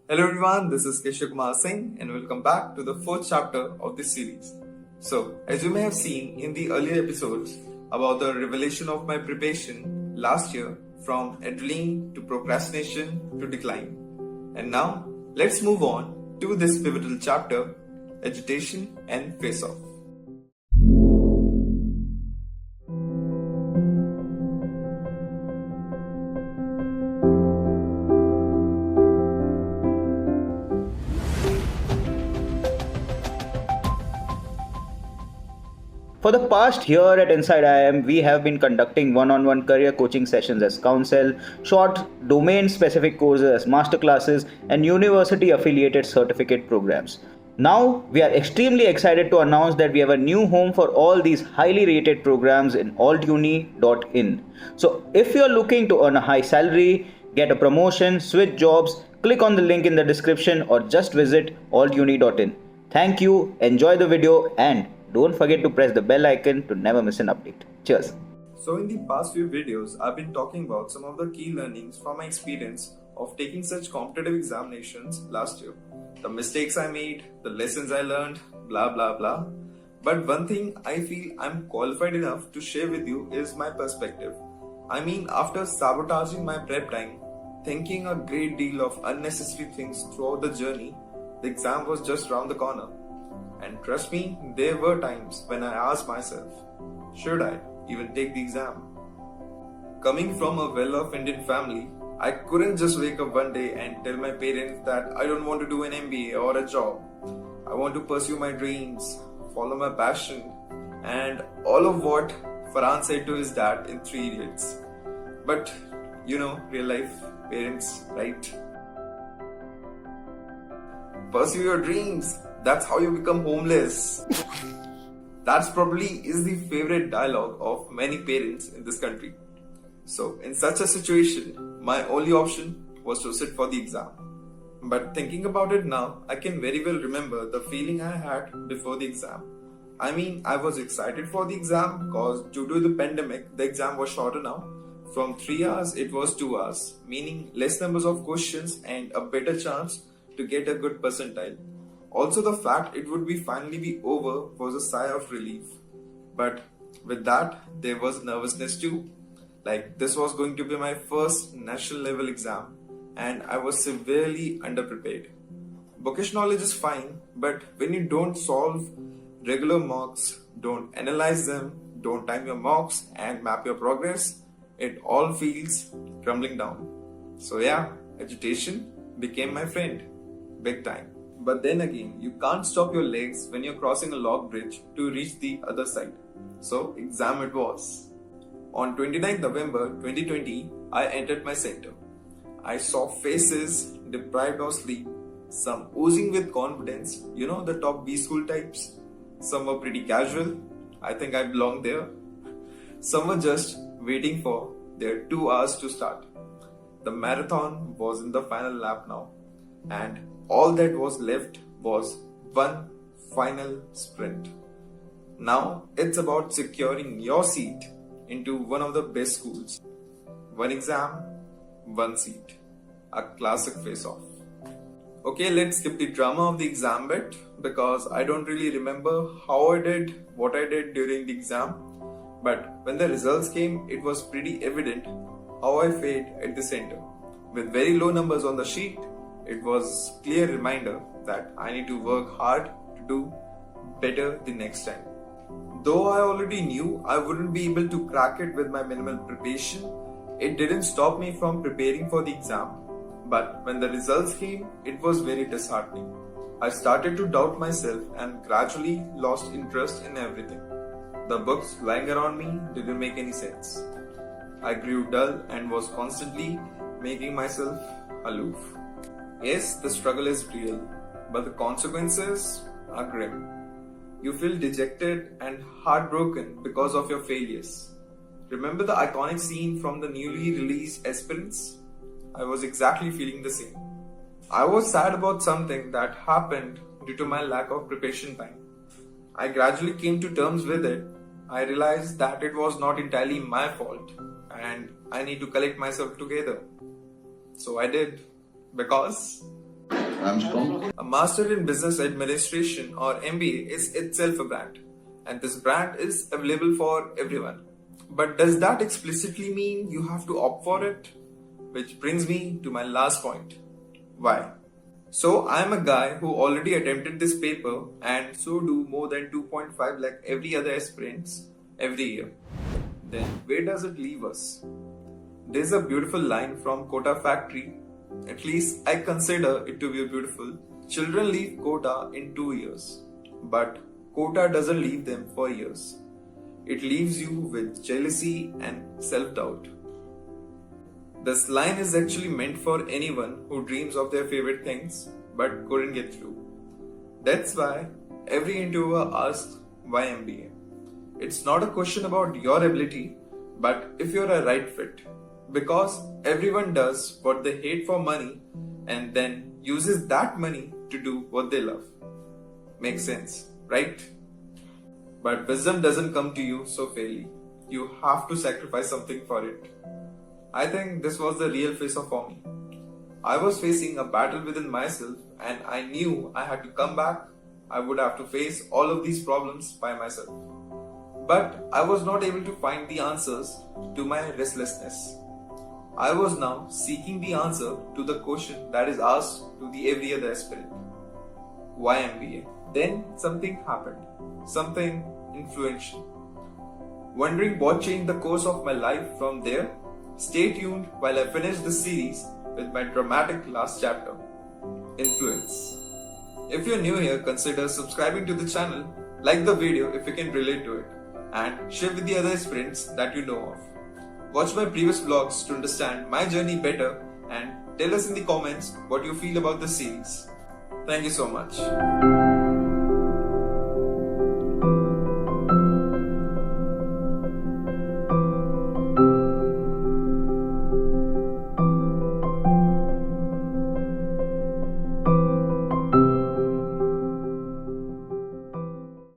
Hello everyone, this is Keshav Kumar Singh and welcome back to the fourth chapter of this series. So, as you may have seen in the earlier episodes about the revelation of my preparation last year from adrenaline to procrastination to decline. And now, let's move on to this pivotal chapter, agitation and face-off. For the past year at Inside IIM, we have been conducting one-on-one career coaching sessions as counsel, short domain-specific courses as masterclasses, and university-affiliated certificate programs. Now, we are extremely excited to announce that we have a new home for all these highly rated programs in altuni.in. So, if you are looking to earn a high salary, get a promotion, switch jobs, click on the link in the description or just visit altuni.in. Thank you, enjoy the video, and don't forget to press the bell icon to never miss an update. Cheers. So in the past few videos, I've been talking about some of the key learnings from my experience of taking such competitive examinations last year. The mistakes I made, the lessons I learned, blah blah blah. But one thing I feel I'm qualified enough to share with you is my perspective. I mean, after sabotaging my prep time, thinking a great deal of unnecessary things throughout the journey, the exam was just round the corner. And trust me, there were times when I asked myself, should I even take the exam? Coming from a well-off Indian family, I couldn't just wake up one day and tell my parents that I don't want to do an MBA or a job. I want to pursue my dreams, follow my passion, and all of what Farhan said to his dad in 3 Idiots. But, real life parents, right? Pursue your dreams. That's how you become homeless. That's probably is the favorite dialogue of many parents in this country. So in such a situation, my only option was to sit for the exam. But thinking about it now, I can very well remember the feeling I had before the exam. I mean, I was excited for the exam because due to the pandemic, the exam was shorter now. From 3 hours, it was 2 hours, meaning less numbers of questions and a better chance to get a good percentile. Also, the fact it would finally be over was a sigh of relief. But with that, there was nervousness too. Like, this was going to be my first national level exam, and I was severely underprepared. Bookish knowledge is fine, but when you don't solve regular mocks, don't analyze them, don't time your mocks, and map your progress, it all feels crumbling down. So, yeah, agitation became my friend. Big time. But then again, you can't stop your legs when you're crossing a log bridge to reach the other side. So, exam it was. On 29th November 2020, I entered my center. I saw faces deprived of sleep, some oozing with confidence, the top B school types. Some were pretty casual, I think I belong there. Some were just waiting for their 2 hours to start. The marathon was in the final lap now, and all that was left was one final sprint. Now it's about securing your seat into one of the best schools. One exam, one seat. A classic face-off. Okay, let's skip the drama of the exam bit because I don't really remember how I did what I did during the exam. But when the results came, it was pretty evident how I fared at the center. With very low numbers on the sheet, it was a clear reminder that I need to work hard to do better the next time. Though I already knew I wouldn't be able to crack it with my minimal preparation, it didn't stop me from preparing for the exam. But when the results came, it was very disheartening. I started to doubt myself and gradually lost interest in everything. The books lying around me didn't make any sense. I grew dull and was constantly making myself aloof. Yes, the struggle is real, but the consequences are grim. You feel dejected and heartbroken because of your failures. Remember the iconic scene from the newly released Aspirants? I was exactly feeling the same. I was sad about something that happened due to my lack of preparation time. I gradually came to terms with it. I realized that it was not entirely my fault and I need to collect myself together. So I did. Because Armstrong. A Master in Business Administration or MBA is itself a brand, and this brand is available for everyone. But does that explicitly mean you have to opt for it? Which brings me to my last point. Why? So I am a guy who already attempted this paper, and so do more than 2.5 like every other aspirants every year. Then where does it leave us? There's a beautiful line from Kota Factory. At least I consider it to be beautiful. Children leave Kota in 2 years, but Kota doesn't leave them for years. It leaves you with jealousy and self-doubt. This line is actually meant for anyone who dreams of their favorite things but couldn't get through. That's why every interviewer asks why MBA. It's not a question about your ability, but if you're a right fit. Because everyone does what they hate for money and then uses that money to do what they love. Makes sense, right? But wisdom doesn't come to you so fairly. You have to sacrifice something for it. I think this was the real face of for me. I was facing a battle within myself and I knew I had to come back. I would have to face all of these problems by myself. But I was not able to find the answers to my restlessness. I was now seeking the answer to the question that is asked to the every other aspirant. Why MBA? Then something happened. Something influential. Wondering what changed the course of my life from there? Stay tuned while I finish this series with my dramatic last chapter, Influence. If you're new here, consider subscribing to the channel, like the video if you can relate to it, and share with the other aspirants that you know of. Watch my previous vlogs to understand my journey better and tell us in the comments what you feel about the series. Thank you so much.